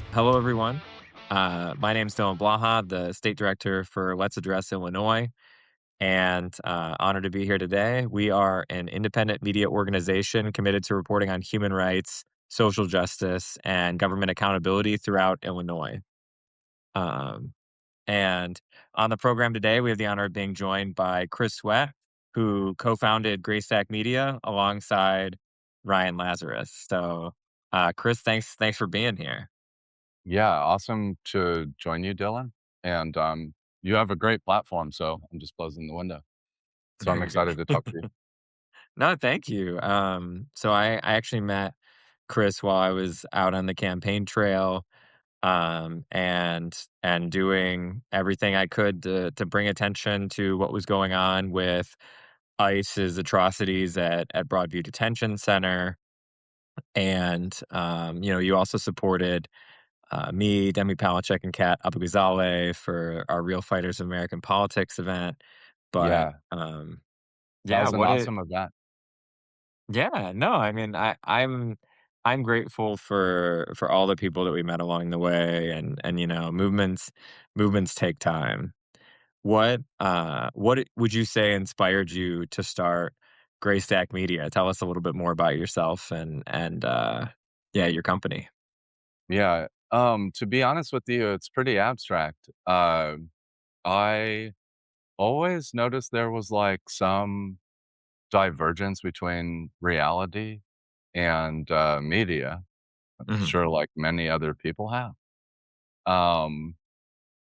Hello, everyone. My name is Dylan Blaha, the state director for Let's Address Illinois, and honored to be here today. We are an independent media organization committed to reporting on human rights, social justice, and government accountability throughout Illinois. Um, and on the program today, we have the honor of being joined by Chris Sweat, who co-founded GrayStak Media alongside Ryan Lazarus. So, Chris, thanks for being here. Yeah, awesome to join you, Dylan. And you have a great platform, so I'm just closing the window. So I'm Very good. excited to talk to you. No, thank you. So I actually met Chris while I was out on the campaign trail, and doing everything I could to bring attention to what was going on with ICE's atrocities at Broadview Detention Center. And you also supported me, Demi Palachek, and Kat Abugazale for our Real Fighters of American Politics event. But Yeah, that yeah, was an what it awesome event. Yeah, no, I mean, I'm grateful for all the people that we met along the way, and movements take time. What would you say inspired you to start GrayStak Media? Tell us a little bit more about yourself and yeah, your company. Yeah. To be honest with you, it's pretty abstract. I always noticed there was like some divergence between reality and media. I'm Mhm, sure like many other people have. Um,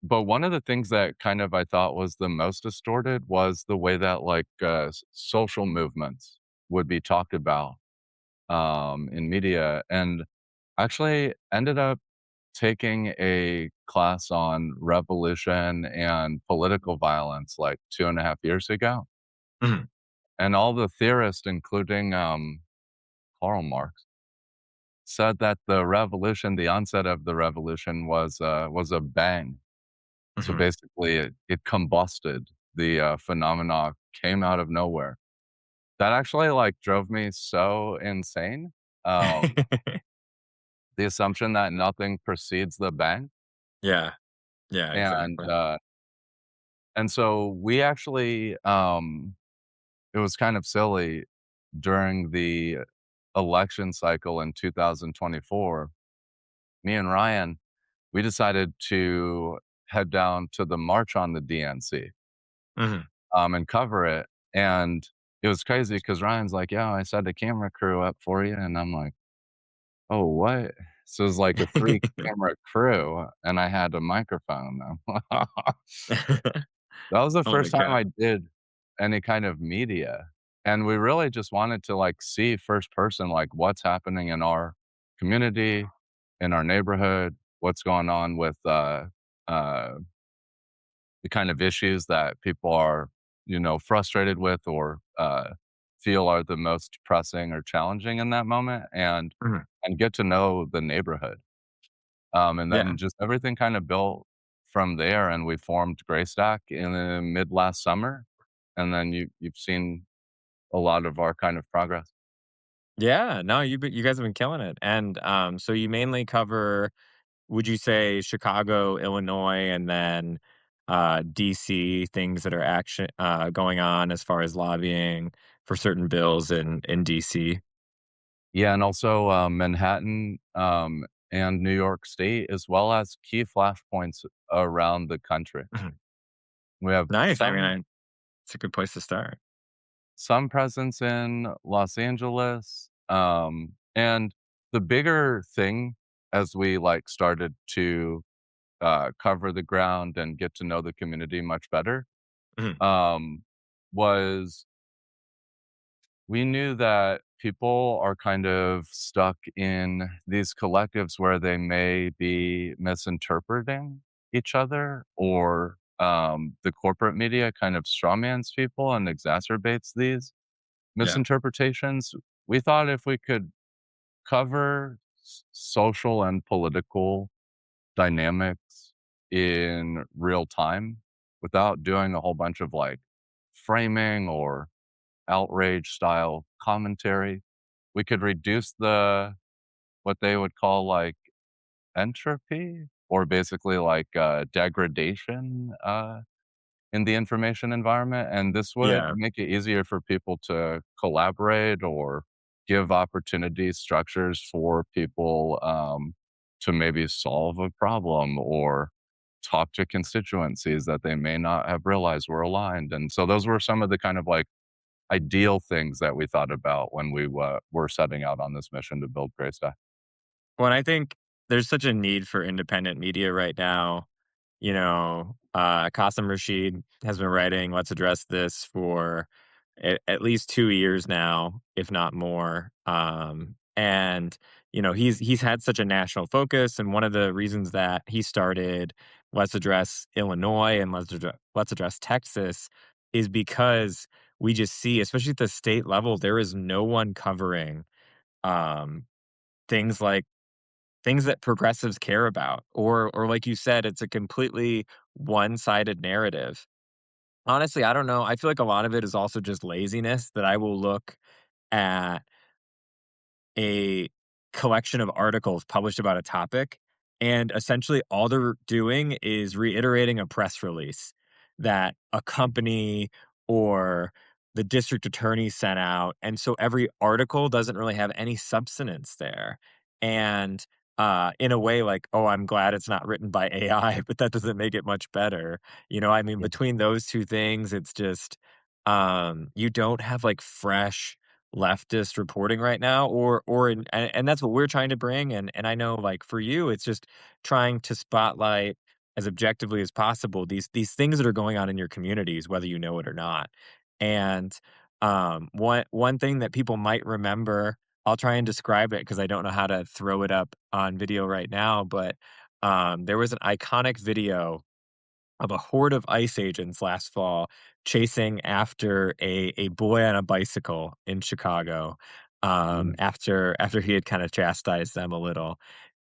But one of the things that kind of I thought was the most distorted was the way that like social movements would be talked about in media, and actually ended up taking a class on revolution and political violence like 2.5 years ago, mhm, and all the theorists, including Karl Marx, said that the onset of the revolution was a bang. So mhm. basically, it combusted. The phenomena came out of nowhere. That actually, like, drove me so insane. Um, the assumption that nothing precedes the bang, Yeah, yeah, and, exactly. uh, and so we actually, it was kind of silly during the election cycle in 2024, me and Ryan, we decided to head down to the march on the DNC. Mhm. And cover it. And it was crazy because Ryan's like, "Yeah, I set a camera crew up for you," and I'm like, "Oh, what?" So it was like a 3 camera crew, and I had a microphone. That was the Oh my first time god. I did any kind of media, and we really just wanted to, like, see first person, like, what's happening in our community, in our neighborhood, what's going on with, uh the kind of issues that people are, frustrated with or feel are the most pressing or challenging in that moment, Mhm. and get to know the neighborhood. And Yeah. then just everything kind of built from there, and we formed GrayStak in the mid last summer, and then you've seen a lot of our kind of progress. Yeah, no, you guys have been killing it, and, so you mainly cover, would you say, Chicago, Illinois, and then, DC, things that are going on as far as lobbying for certain bills in DC? Yeah, and also Manhattan and New York State, as well as key flashpoints around the country. Mhm. We have Nice, I mean, it's a good place to start. some presence in Los Angeles, and the bigger thing as we, like, started to, cover the ground and get to know the community much better, Mhm. um, was we knew that people are kind of stuck in these collectives where they may be misinterpreting each other, or, the corporate media kind of strawmans people and exacerbates these Yeah, misinterpretations. We thought if we could cover social and political dynamics in real time without doing a whole bunch of like framing or outrage style commentary, we could reduce the what they would call like entropy or basically like degradation in the information environment, and this would Yeah. make it easier for people to collaborate or give opportunity structures for people to maybe solve a problem or talk to constituencies that they may not have realized were aligned. And so those were some of the kind of like ideal things that we thought about when we were setting out on this mission to build GrayStak. Well, I think there's such a need for independent media right now. Qasim Rashid has been writing Let's Address This for at least 2 years now, if not more. And he's had such a national focus, and one of the reasons that he started Let's Address Illinois and Let's Address Texas is because we just see, especially at the state level, there is no one covering um, things like things that progressives care about, or like you said, it's a completely one-sided narrative. Honestly, I don't know, I feel like a lot of it is also just laziness, that I will look at a collection of articles published about a topic, and essentially all they're doing is reiterating a press release that a company or the district attorney sent out, and so every article doesn't really have any substance there. And in a way, like, oh, I'm glad it's not written by AI, but that doesn't make it much better. I mean, Yeah. between those two things, it's just you don't have like fresh leftist reporting right now, and that's what we're trying to bring. And I know, like, for you, it's just trying to spotlight as objectively as possible these things that are going on in your communities, whether you know it or not. And one thing that people might remember, I'll try and describe it because I don't know how to throw it up on video right now, but there was an iconic video of a horde of ICE agents last fall chasing after a boy on a bicycle in Chicago, Mhm. after he had kind of chastised them a little.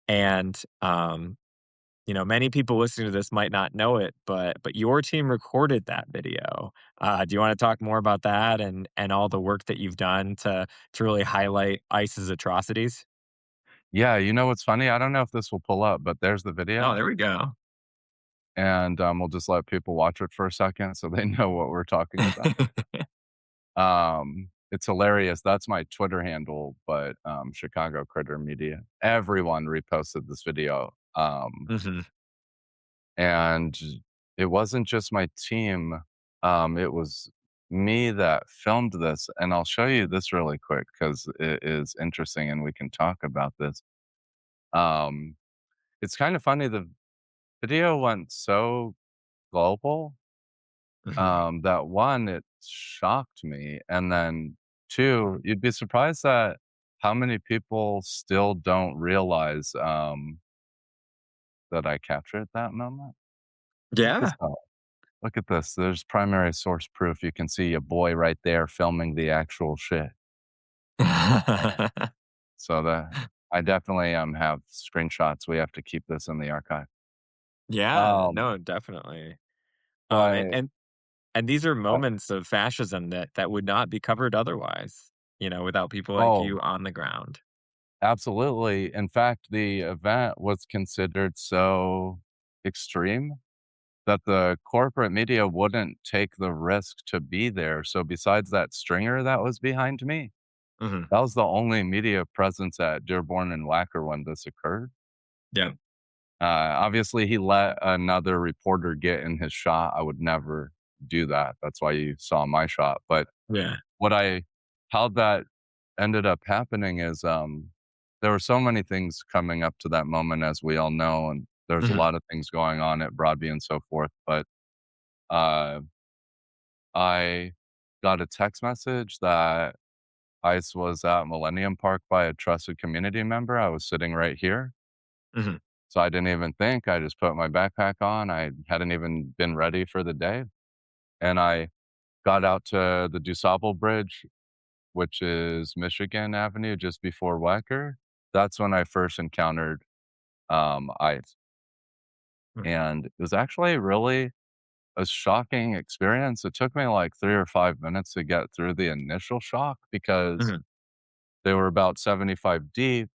And many people listening to this might not know it, but your team recorded that video. Do you want to talk more about that and all the work that you've done to really highlight ICE's atrocities? Yeah, you know what's funny? I don't know if this will pull up, but there's the Oh, video, there we go. and we'll just let people watch it for a second so they know what we're talking about. It's hilarious. That's my Twitter handle, but Chicago Critter Media. Everyone reposted this video, Hmm. and it wasn't just my team. It was me that filmed this, and I'll show you this really quick because it is interesting, and we can talk about this. Um, it's kind of funny. The video went so global, Hmm. that 1, it shocked me, and then 2, you'd be surprised at how many people still don't realize, that I captured that moment. Check this Yeah. out. Look at this. There's primary source proof. You can see a boy right there filming the actual shit. So that I definitely, have screenshots. We have to keep this in the archive. Yeah, Um, no, definitely. Um, and but and and these are uh, moments of fascism that would not be covered otherwise, without people like oh, you on the ground. absolutely. In fact, the event was considered so extreme that the corporate media wouldn't take the risk to be there. So besides that stringer that was behind me, Mhm. that was the only media presence at Dearborn and Wacker when this occurred. Yeah. Obviously, he let another reporter get in his shot. I would never do that. That's why you saw my shot. But Yeah. what I how that ended up happening is, there were so many things coming up to that moment, as we all know, and there's a Mhm. lot of things going on at Broadview and so forth. But uh, I got a text message that ICE was at Millennium Park by a trusted community member. I was sitting right here. Mhm. So I didn't even think. I just put my backpack on. I hadn't even been ready for the day. And I got out to the DuSable Bridge, which is Michigan Avenue, just before Wacker. That's when I first encountered ICE. Mhm. And it was actually really a shocking experience. It took me like 3 or 5 minutes to get through the initial shock because Mhm. they were about 75 deep.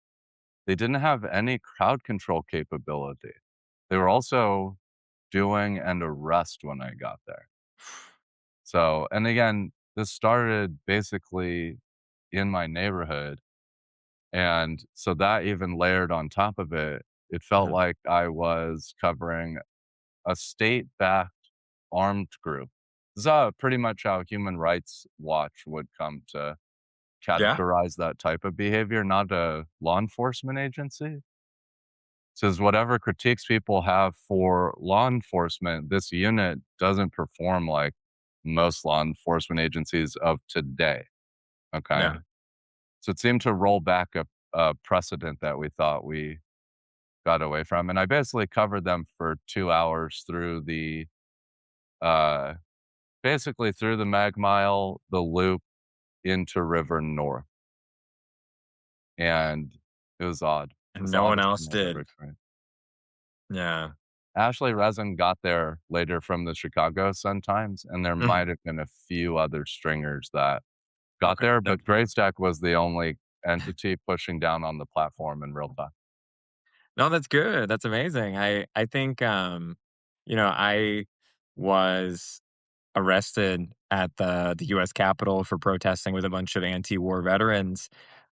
they didn't have any crowd control capability. They were also doing an arrest when I got there. So, and again, this started basically in my neighborhood, and so that even layered on top of it, it felt Mhm. like I was covering a state-backed armed group. This is, pretty much how Human Rights Watch would come to Yeah. categorize that type of behavior, not a law enforcement agency. Says whatever critiques people have for law enforcement, this unit doesn't perform like most law enforcement agencies of today, okay? Yeah. So it seemed to roll back a precedent that we thought we got away from, and I basically covered them for 2 hours through the, uh basically through the Mag Mile, the Loop, into River North, and it was odd. It And was the no one oddest else thing I've ever did. experienced. Yeah. Ashley Resin got there later from the Chicago Sun-Times, and there Mhm. might have been a few other stringers that got Okay. there, That but GrayStak was the only entity pushing down on the platform in real time. No, that's good. That's amazing. I think, I was arrested at the US Capitol for protesting with a bunch of anti-war veterans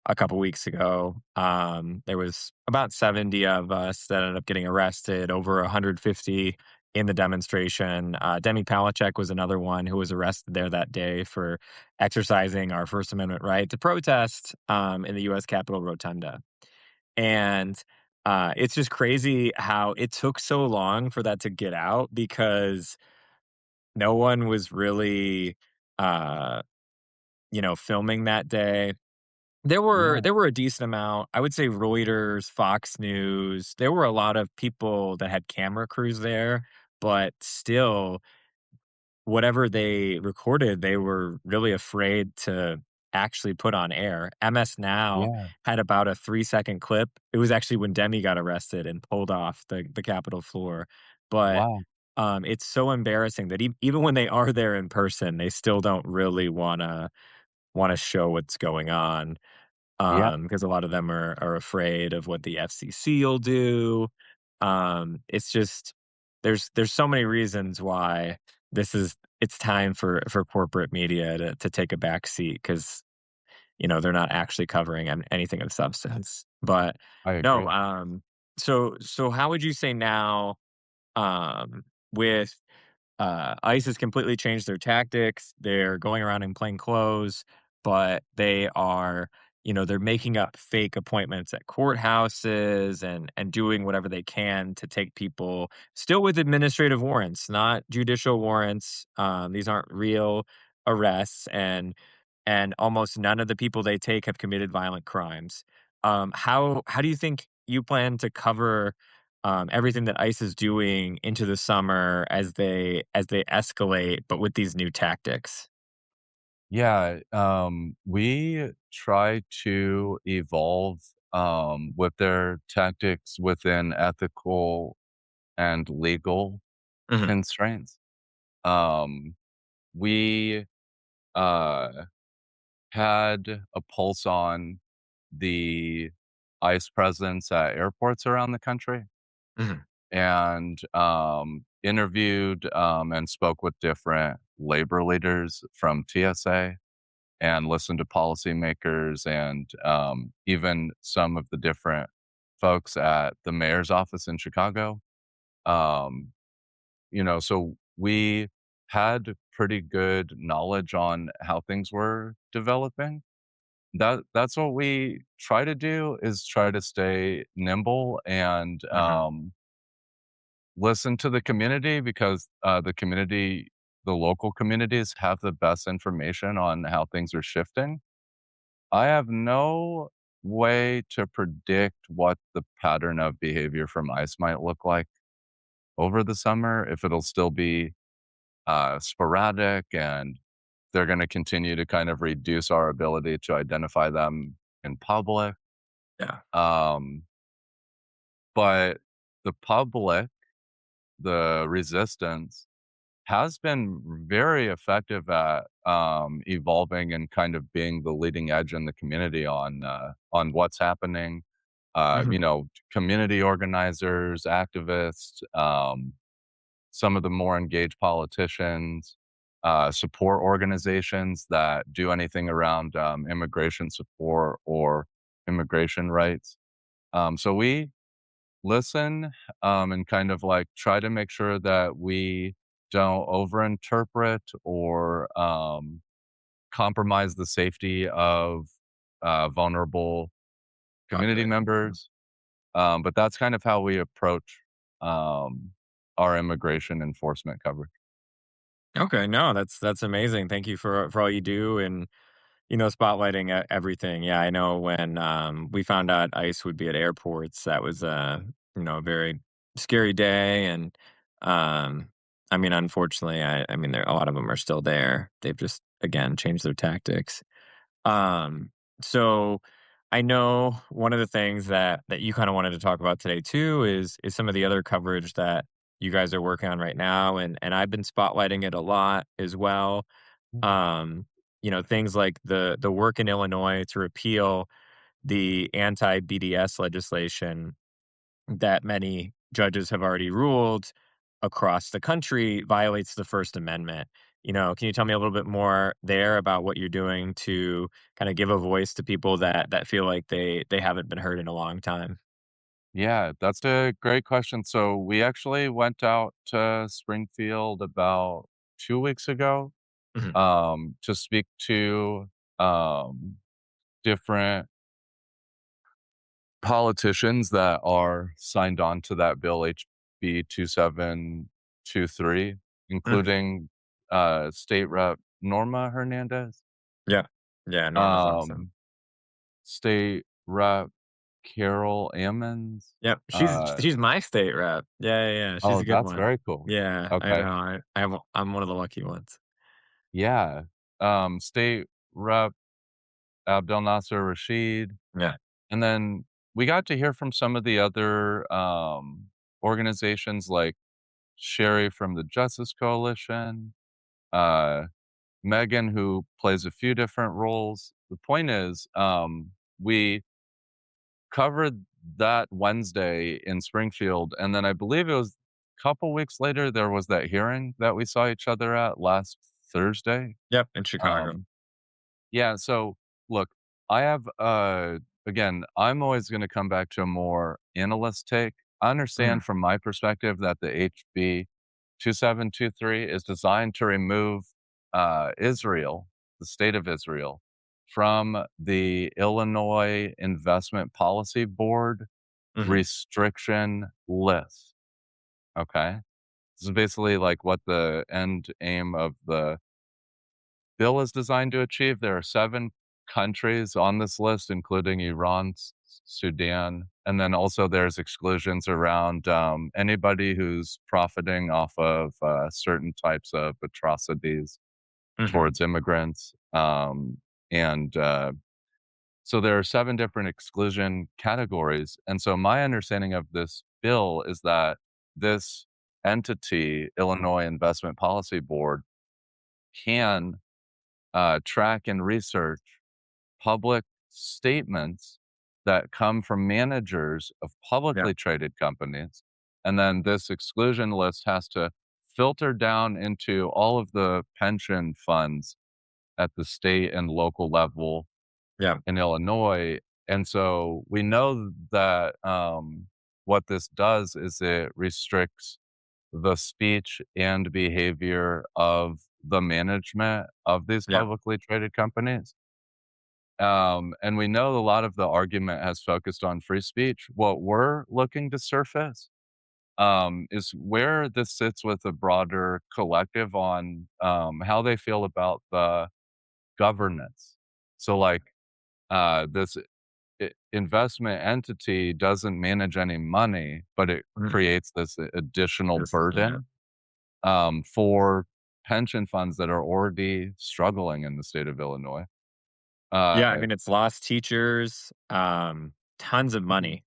a couple weeks ago. There was about 70 of us that ended up getting arrested, over 150 in the demonstration. Demi Palachek was another one who was arrested there that day for exercising our First Amendment right to protest in the US Capitol Rotunda. And it's just crazy how it took so long for that to get out because no one was really, uh, filming that day. There were Yeah, there were a decent amount. I would say Reuters, Fox News. There were a lot of people that had camera crews there, but still, whatever they recorded, they were really afraid to actually put on air. MS Now yeah, had about a 3-second clip. It was actually when Demi got arrested and pulled off the Capitol floor. But, wow, it's so embarrassing that even when they are there in person, they still don't really wanna show what's going on, yeah, because a lot of them are afraid of what the FCC will do. It's just there's so many reasons why it's time for corporate media to take a back seat because they're not actually covering anything of substance. But I no, agree. so how would you say now, with ICE has completely changed their tactics. They're going around in plain clothes, but they're making up fake appointments at courthouses and doing whatever they can to take people still with administrative warrants, not judicial warrants. These aren't real arrests, and almost none of the people they take have committed violent crimes. How do you think you plan to cover everything that ICE is doing into the summer as they escalate, but with these new tactics? Yeah, we try to evolve, with their tactics within ethical and legal Mhm, constraints. Um, we, uh had a pulse on the ICE presence at airports around the country mhm, and, interviewed, and spoke with different labor leaders from TSA and listened to policymakers and, even some of the different folks at the mayor's office in Chicago. Um, so we had pretty good knowledge on how things were developing. That's what we try to do is try to stay nimble and, mhm. listen to the community because, the local communities have the best information on how things are shifting. I have no way to predict what the pattern of behavior from ICE might look like over the summer, if it'll still be, sporadic and they're gonna continue to kind of reduce our ability to identify them in public. Yeah. Um, but the public, the resistance, has been very effective at, evolving and kind of being the leading edge in the community on what's happening, you Mhm. know, community organizers, activists, some of the more engaged politicians, support organizations that do anything around immigration support or immigration rights. So we listen and kind of like try to make sure that we don't overinterpret or compromise the safety of vulnerable community Population. members. But that's kind of how we approach um, our immigration enforcement coverage. Okay, no, that's amazing. Thank you for all you do and spotlighting everything. Yeah, I know when we found out ICE would be at airports, that was a very scary day. And I mean, unfortunately, I mean, a lot of them are still there. They've just again changed their tactics. Um, so I know one of the things that you kind of wanted to talk about today too is some of the other coverage that you guys are working on right now, and I've been spotlighting it a lot as well. Um, things like the work in Illinois to repeal the anti BDS legislation that many judges have already ruled across the country violates the First Amendment. Can you tell me a little bit more there about what you're doing to kind of give a voice to people that feel like they haven't been heard in a long time? Yeah, that's a great question. So we actually went out to Springfield about 2 weeks ago Mhm. to speak to um, different politicians that are signed on to that bill HB 2723, Mhm. including State Rep Norma Hernandez, Yeah. Yeah, Norma's awesome. um, State Rep Carol Ammons. Yep, Uh, she's my state rep. Yeah, yeah, yeah, she's oh, a good that's one. very cool. Yeah, I know, Okay. I'm one of the lucky ones. Yeah. State Rep Abdel Nasser Rashid. Yeah. And then we got to hear from some of the other organizations like Sherry from the Justice Coalition, uh, Megan, who plays a few different roles. The point is, we covered that Wednesday in Springfield, and then I believe it was a couple weeks later, there was that hearing that we saw each other at last Thursday. Yep, in Chicago. Um, Yeah, so look, I have again, I'm always gonna come back to a more analyst take. I Mhm, understand from my perspective that the HB 2723 is designed to remove Israel, the state of Israel, from the Illinois Investment Policy Board mhm. restriction list. Okay. This is basically like what the end aim of the bill is designed to achieve. There are 7 countries on this list, including Iran, Sudan, and then also there's exclusions around, anybody who's profiting off of, certain types of atrocities Mhm. towards immigrants, and, so there are 7 different exclusion categories, and so my understanding of this bill is that this entity, Illinois Investment Policy Board, can track and research public statements that come from managers of Yeah, publicly traded companies. And then this exclusion list has to filter down into all of the pension funds at the state and local level yeah, in Illinois. And so we know that what this does is it restricts the speech and behavior of the management of these yeah. publicly traded companies. And we know a lot of the argument has focused on free speech. What we're looking to surface is where this sits with a broader collective on how they feel about the governance. So, like, this investment entity doesn't manage any money, but it Mhm. creates this additional This is yeah. burden for pension funds that are already struggling in the state of Illinois. Yeah, I Uh, mean, it's lost teachers, tons of mhm, money.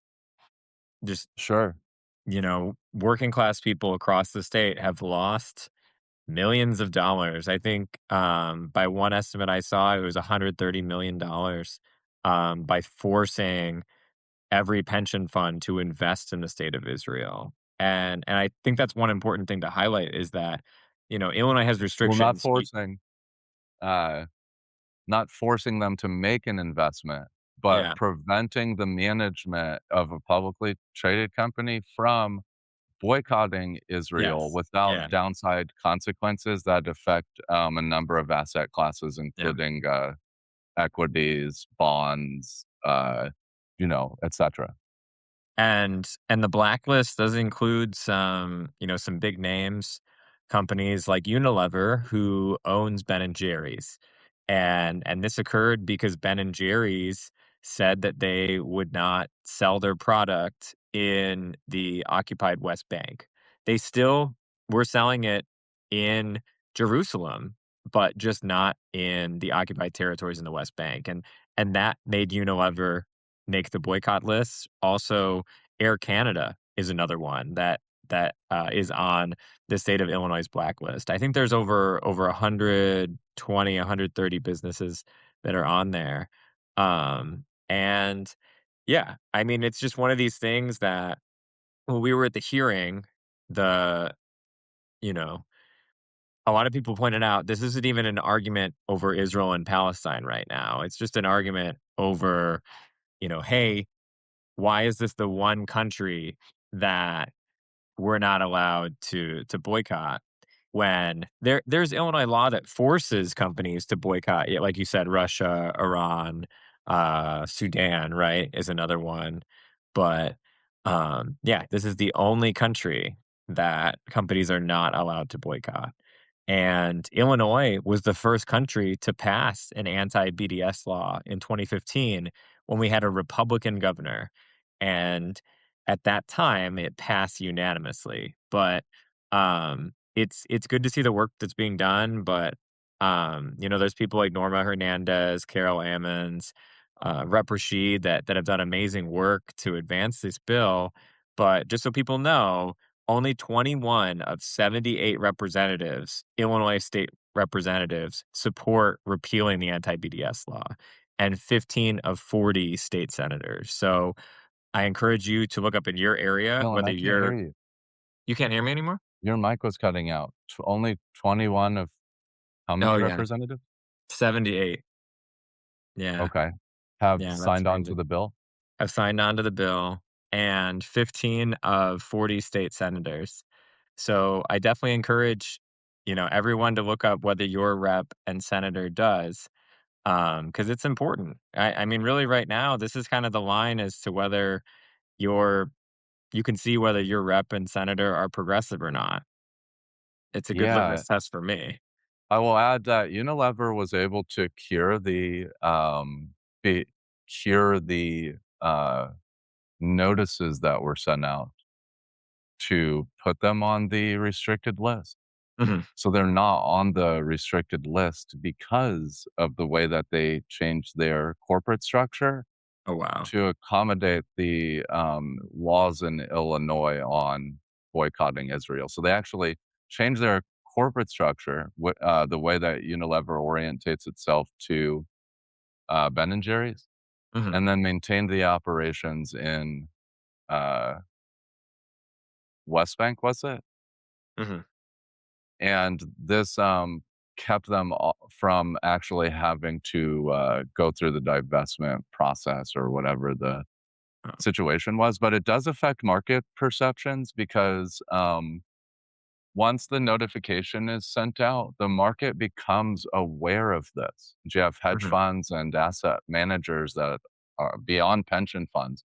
Just, sure. working class people across the state have lost millions of dollars. I think, by one estimate I saw, it was $130 million, by forcing every pension fund to invest in the state of Israel. And I think that's one important thing to highlight is that, Illinois has Well, restrictions. uh, not forcing them to make an investment, but Yeah. preventing the management of a publicly traded company from boycotting Israel Yes. without Yeah. downside consequences that affect, a number of asset classes, Yeah. including, equities, bonds, etcetera. And the blacklist does include some big names, companies like Unilever, who owns Ben and Jerry's. And this occurred because Ben and Jerry's said that they would not sell their product in the occupied West Bank. They still were selling it in Jerusalem, but just not in the occupied territories in the West Bank. And that made Unilever make the boycott list. Also, Air Canada is another one that is on the state of Illinois' blacklist. I think there's over 120, 130 businesses that are on there. And yeah, I mean, it's just one of these things that when we were at the hearing, the you know, a lot of people pointed out this isn't even an argument over Israel and Palestine right now. It's just an argument over, hey, why is this the one country that we're not allowed to boycott when there's Illinois law that forces companies to boycott, yeah, like you said, Russia, Iran, Sudan, right, is another one. But yeah, this is the only country that companies are not allowed to boycott. And Illinois was the first country to pass an anti BDS law in 2015 when we had a Republican governor. And at that time, it passed unanimously. But it's good to see the work that's being done. But there's people like Norma Hernandez, Carol Ammons, Rep Rashid that have done amazing work to advance this bill. But just so people know, only 21 of 78 representatives, Illinois state representatives, support repealing the anti BDS law, and 15 of 40 state senators. So I encourage you to look up in your area Dylan, whether I can't hear you. you can't hear me anymore? Your mic was cutting out. Only 21 of how Oh, many yeah, representatives? 78. Yeah, Okay. Have yeah, that's signed on to crazy. the bill? Have signed on to the bill, and 15 of 40 state senators. So I definitely encourage, everyone to look up whether your rep and senator does, because it's important. I mean, really, right now, this is kind of the line as to whether your you can see whether your rep and senator are progressive or not. It's a good Yeah. litmus test for me. I will add that Unilever was able to be cure the, notices that were sent out to put them on the restricted list. Mhm. So they're not on the restricted list because of the way that they changed their corporate structure Oh, wow. to accommodate the, laws in Illinois on boycotting Israel. So they actually changed their corporate structure, the way that Unilever orientates itself to, Ben& and Jerry's, Mhm, and then maintained the operations in, uh, West Bank, was it? mhm. And this, kept them from actually having to, go through the divestment process or whatever the Oh. situation was, but it does affect market perceptions because, once the notification is sent out, the market becomes aware of this. You have hedge Mhm, funds and asset managers that are beyond pension funds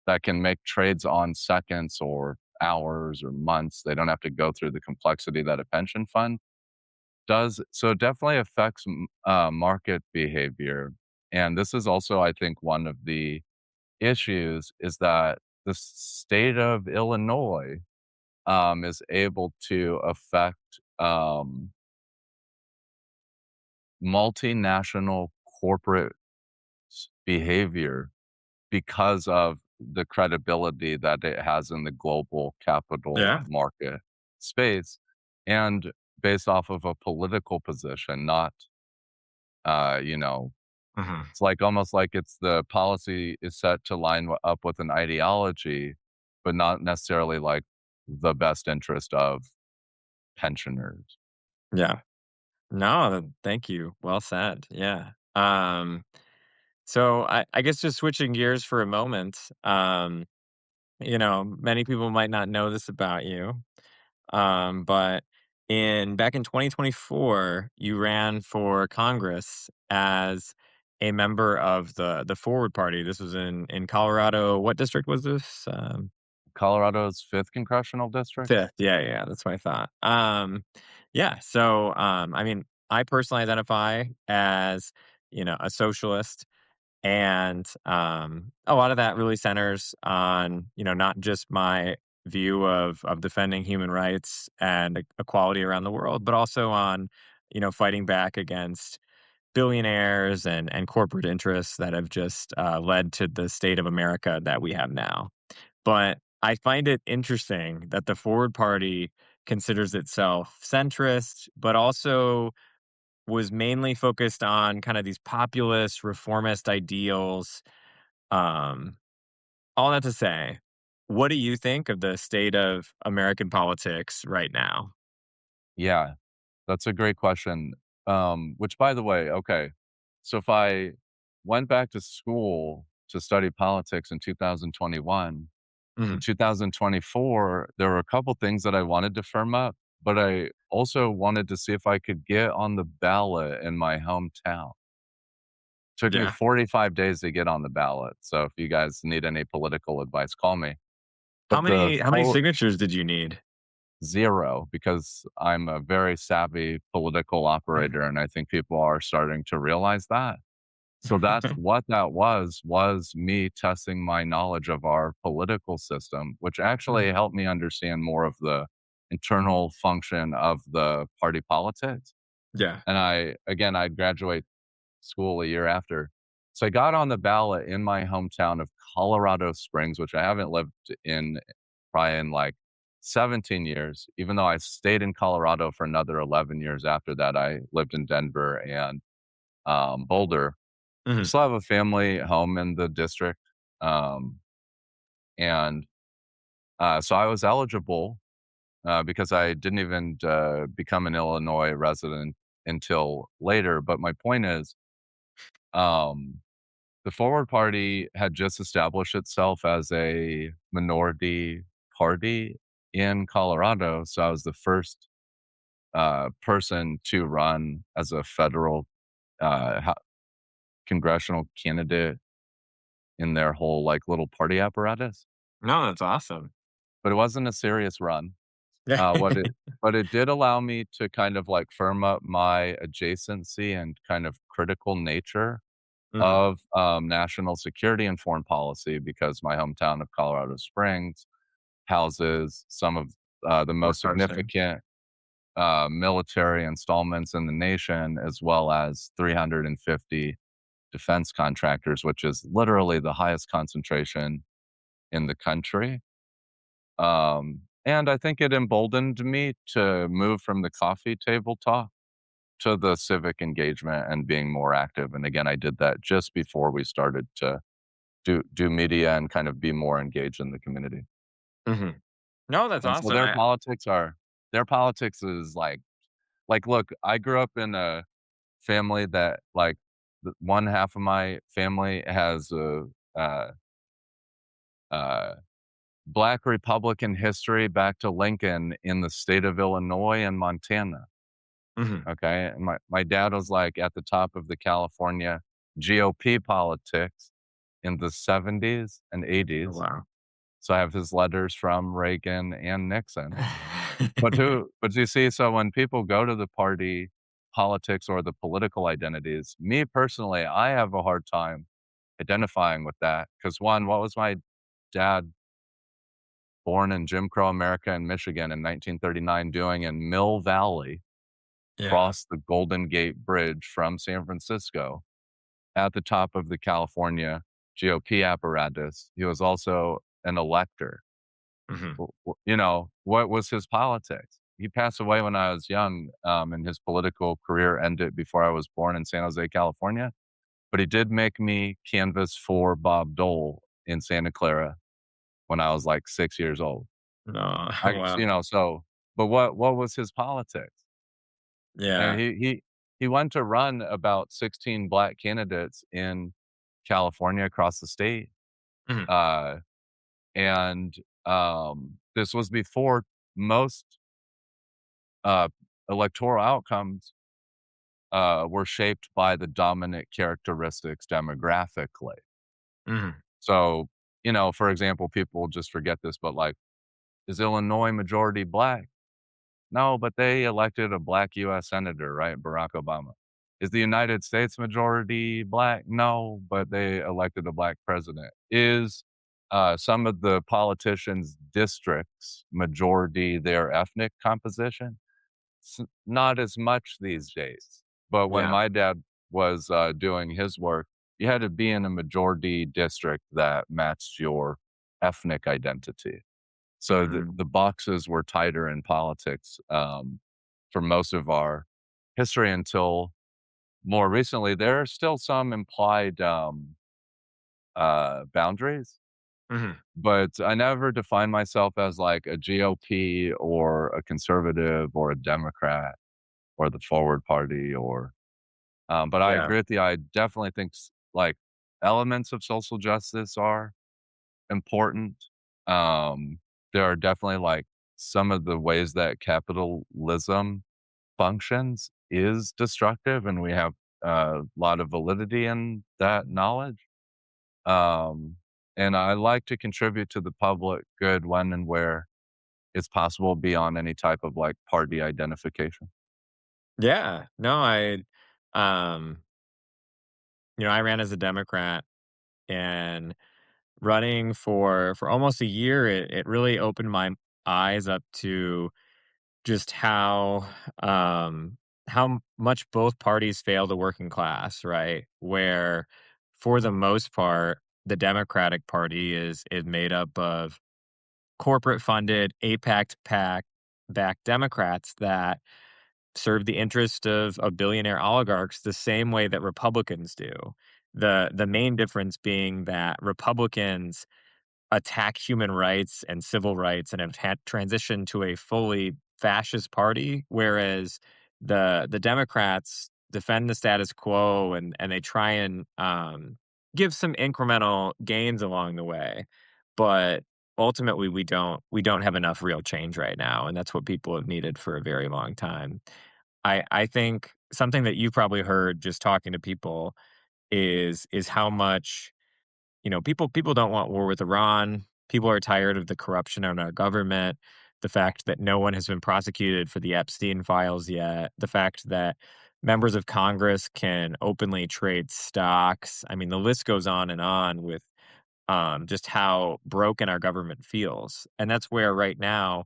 that can make trades on seconds or hours or months. They don't have to go through the complexity that a pension fund does. So it definitely affects market behavior. And this is also, I think, one of the issues is that the state of Illinois, is able to affect, multinational corporate behavior because of the credibility that it has in the global capital yeah. market space and based off of a political position, not, you know, Mhm. It's like almost like it's the policy is set to line up with an ideology, but not necessarily like the best interest of pensioners. Yeah. No, thank you. Well said. Yeah. So I guess just switching gears for a moment, many people might not know this about you, but in back in 2024, you ran for Congress as a member of the Forward Party. This was in Colorado. What district was this? Colorado's 5th congressional district? Fifth. Yeah, yeah, that's what I thought. Yeah. So, I mean, I personally identify as a socialist. And, a lot of that really centers on, not just my view of defending human rights and equality around the world, but also on, fighting back against billionaires and corporate interests that have just led to the state of America that we have now. But I find it interesting that the Forward Party considers itself centrist, but also was mainly focused on kind of these populist reformist ideals. um, all that to say, what do you think of the state of American politics right now? Yeah, that's a great question. Which by the way, okay, so if I went back to school to study politics in 2021, in Mhm. 2024, there were a couple things that I wanted to firm up, but I also wanted to see if I could get on the ballot in my hometown. Took me Yeah. 45 days to get on the ballot, so if you guys need any political advice, call me. How But the many full signatures did you need? 0, because I'm a very savvy political operator, and I think people are starting to realize that. So that's what that was me testing my knowledge of our political system, which actually Mhm, helped me understand more of the mhm. internal function of the party politics. Yeah. And I graduate school a year after. So I got on the ballot in my hometown of Colorado Springs, which I haven't lived in probably in like 17 years, even though I stayed in Colorado for another 11 years after that. I lived in Denver and Boulder. I Mhm. still have a family home in the district. Um, and so I was eligible because I didn't even become an Illinois resident until later. But my point is, um, the Forward Party had just established itself as a minority party in Colorado. So I was the first person to run as a federal congressional candidate in their whole like little party apparatus. No, that's awesome. But it wasn't a serious run. Yeah. What it but it did allow me to kind of like firm up my adjacency and kind of critical nature Mhm. of national security and foreign policy because my hometown of Colorado Springs houses some of the Fort most Carson. significant military installments in the nation, as well as 350 defense contractors, which is literally the highest concentration in the country. And I think it emboldened me to move from the coffee table talk to the civic engagement and being more active. And again, I did that just before we started to do media and kind of be more engaged in the community. Mhm. No, that's And so awesome. their politics is like look, I grew up in a family that like one half of my family has a uh, uh, Black Republican history back to Lincoln in the state of Illinois and Montana. Mhm. Okay. And my dad was like at the top of the California GOP politics in the 70s and Oh, 80s. wow. So I have his letters from Reagan and Nixon. But you see, so when people go to the party politics or the political identities, me personally, I have a hard time identifying with that. Because one, what was my dad born in Jim Crow America in Michigan in 1939 doing in Mill Valley, Yeah. crossed the Golden Gate Bridge from San Francisco at the top of the California GOP apparatus. He was also an elector. Mhm. What was his politics? He passed away when I was young, and his political career ended before I was born in San Jose, California. but he did make me canvas for Bob Dole in Santa Clara when I was, like, 6 years old. No, I wow. but what was his politics? And Yeah. he went to run about 16 black candidates in California across the state, Mhm, uh, and, this was before most, uh, electoral outcomes, were shaped by the dominant characteristics demographically. mhm, So, for example, people just forget this, but, like, is Illinois majority black? No, but they elected a black US senator, right? Barack Obama. Is the United States majority black? No, but they elected a black president. Is, some of the politicians' districts majority their ethnic composition? Not as much these days. But when yeah, my dad was, doing his work, you had to be in a majority district that matched your ethnic identity. So mhm, the boxes were tighter in politics, for most of our history until more recently. There are still some implied, boundaries, mhm, but I never defined myself as, like, a GOP or a conservative or a Democrat or the Forward Party but I yeah, agree with you. I definitely think like, elements of social justice are important. Um, there are definitely, like, some of the ways that capitalism functions is destructive, and we have a lot of validity in that knowledge. Um, and I like to contribute to the public good when and where it's possible beyond any type of, like, party identification. yeah. No, um, I ran as a Democrat, and running for almost a year, it really opened my eyes up to just how much both parties fail the working class, right? Where for the most part, the Democratic Party is made up of corporate funded, APAC pack backed Democrats that serve the interest of billionaire oligarchs the same way that Republicans do. The main difference being that Republicans attack human rights and civil rights and have transitioned to a fully fascist party, whereas the Democrats defend the status quo and they try and give some incremental gains along the way, but ultimately we don't have enough real change right now, and that's what people have needed for a very long time. I think something that you've probably heard just talking to people is how much people don't want war with Iran. People are tired of the corruption in our government, the fact that no one has been prosecuted for the Epstein files yet, the fact that members of Congress can openly trade stocks. I mean, the list goes on with just how broken our government feels. And that's where right now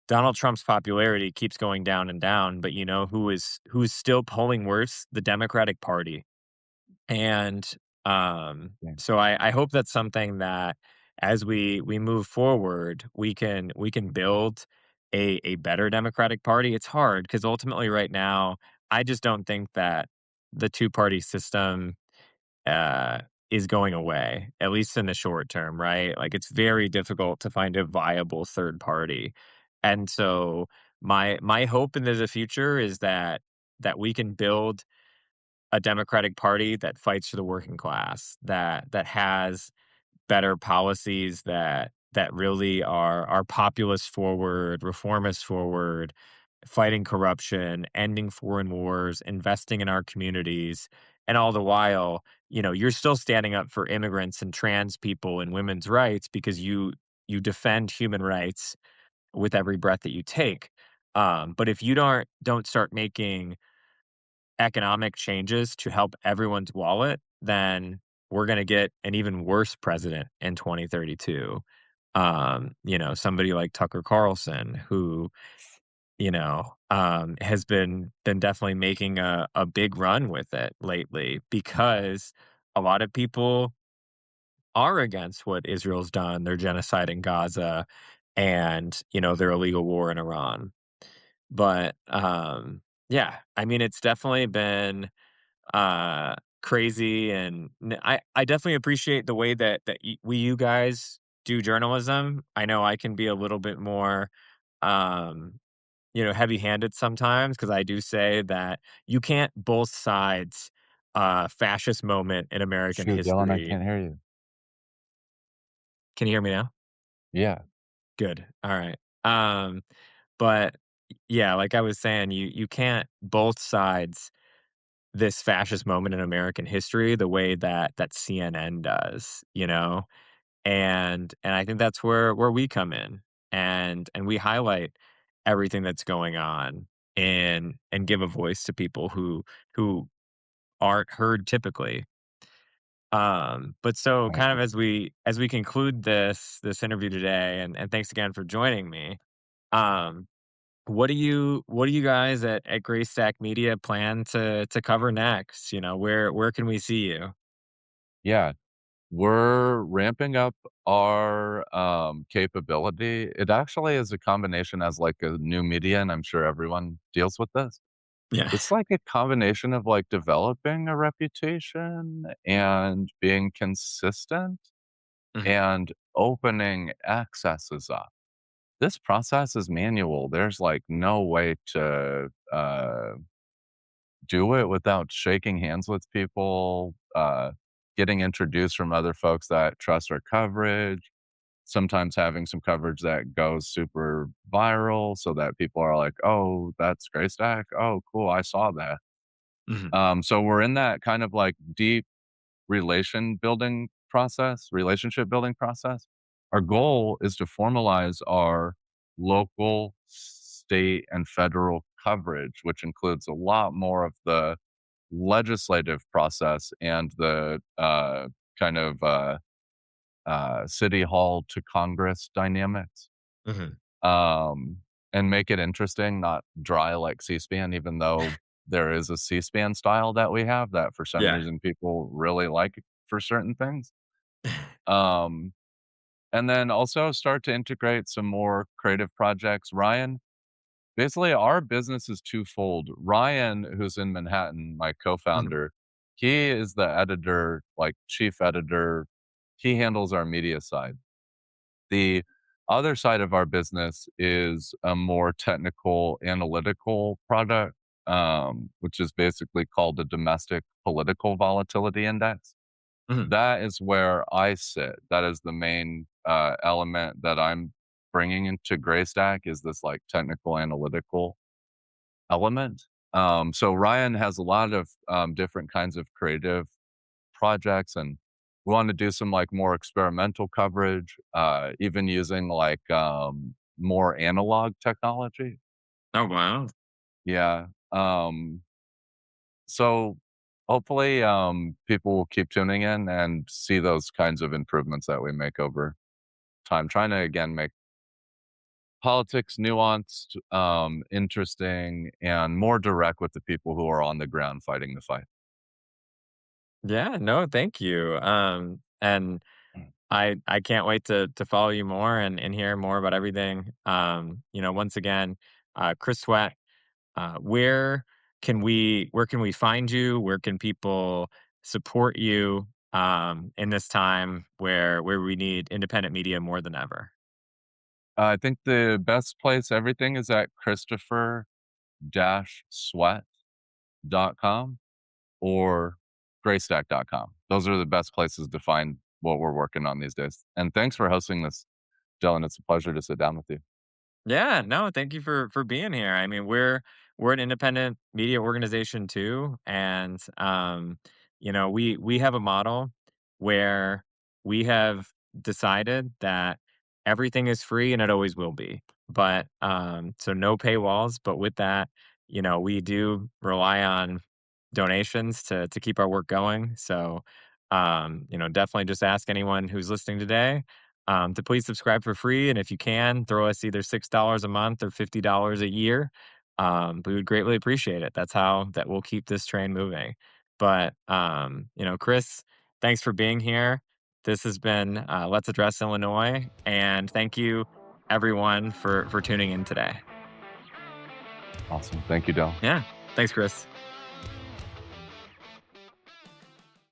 Donald Trump's popularity keeps going down and down. But you know who is still polling worse? The Democratic Party. And, Yeah. so I hope that's something that as we move forward, we can build a better Democratic Party. It's hard because ultimately right now, I just don't think that the two-party system, uh, is going away, at least in the short term, right? Like, it's very difficult to find a viable third party. And so my hope into the future is that we can build a Democratic Party that fights for the working class, that has better policies that really are populist forward, reformist forward, fighting corruption, ending foreign wars, investing in our communities, and all the while, you're still standing up for immigrants and trans people and women's rights because you defend human rights with every breath that you take. But if you don't start making economic changes to help everyone's wallet, then we're going to get an even worse president in 2032. Somebody like Tucker Carlson, who has been definitely making a big run with it lately because a lot of people are against what Israel's done, their genocide in Gaza, and their illegal war in Iran. But yeah, I mean, it's definitely been uh, crazy, and I definitely appreciate the way that you guys do journalism. I know I can be a little bit more, um, heavy-handed sometimes because I do say that you can't both sides fascist moment in American Shoot, Dylan, I history. can't hear you. Can you hear me now? Yeah, Good. All right. Um, but yeah, like I was saying, you can't both sides this fascist moment in American history the way that CNN does, and I think that's where we come in, and we highlight everything that's going on and give a voice to people who aren't heard typically. But so I kind of agree. as we conclude this interview today, and thanks again for joining me. Um, what do you guys at GrayStak Media plan to cover next? Where can we see you? Yeah, we're ramping up our, capability. It actually is a combination as, like, a new media, and I'm sure everyone deals with this. Yeah. It's like a combination of, like, developing a reputation and being consistent Mhm. and opening accesses up. This process is manual. There's, like, no way to, do it without shaking hands with people, getting introduced from other folks that trust our coverage, sometimes having some coverage that goes super viral so that people are like, "Oh, that's GrayStak. Oh, cool, I saw that." Mhm. So we're in that kind of, like, deep relationship building process. Our goal is to formalize our local, state, and federal coverage, which includes a lot more of the legislative process and the kind of city hall to Congress dynamics, Mhm. um, and make it interesting, not dry like C-SPAN, even though there is a C-SPAN style that we have that for some Yeah. reason people really like for certain things. Um, and then also start to integrate some more creative projects. Ryan, basically, our business is twofold. Ryan, who's in Manhattan, my Mhm. co-founder, he is the editor, like chief editor. He handles our media side. The other side of our business is a more technical, analytical product, which is basically called the Domestic Political Volatility Index. Mhm. That is where I sit. That is the main element that I'm bringing into GrayStak is this like technical, analytical element. So Ryan has a lot of different kinds of creative projects, and we want to do some like more experimental coverage, even using like more analog technology. Oh, wow. Yeah. So hopefully, people will keep tuning in and see those kinds of improvements that we make over time. Trying to again make politics nuanced, interesting, and more direct with the people who are on the ground fighting the fight. Yeah, no, thank you. And I can't wait to follow you more and hear more about everything. Once again, Chris Sweat, where can we find you? Where can people support you in this time where we need independent media more than ever? I think the best place, everything is at Christopher-Sweat.com or GrayStak.com. Those are the best places to find what we're working on these days. And thanks for hosting this, Dylan. It's a pleasure to sit down with you. Yeah, no, thank you for being here. I mean, we're an independent media organization too, and we have a model where we have decided that everything is free and it always will be. But so no paywalls, but with that, we do rely on donations to keep our work going. So definitely just ask anyone who's listening today to please subscribe for free. And if you can, throw us either $6 a month or $50 a year. We would greatly appreciate it. That's how that will keep this train moving. But, Chris, thanks for being here. This has been Let's Address Illinois. And thank you, everyone, for tuning in today. Awesome. Thank you, Dylan. Yeah. Thanks, Chris.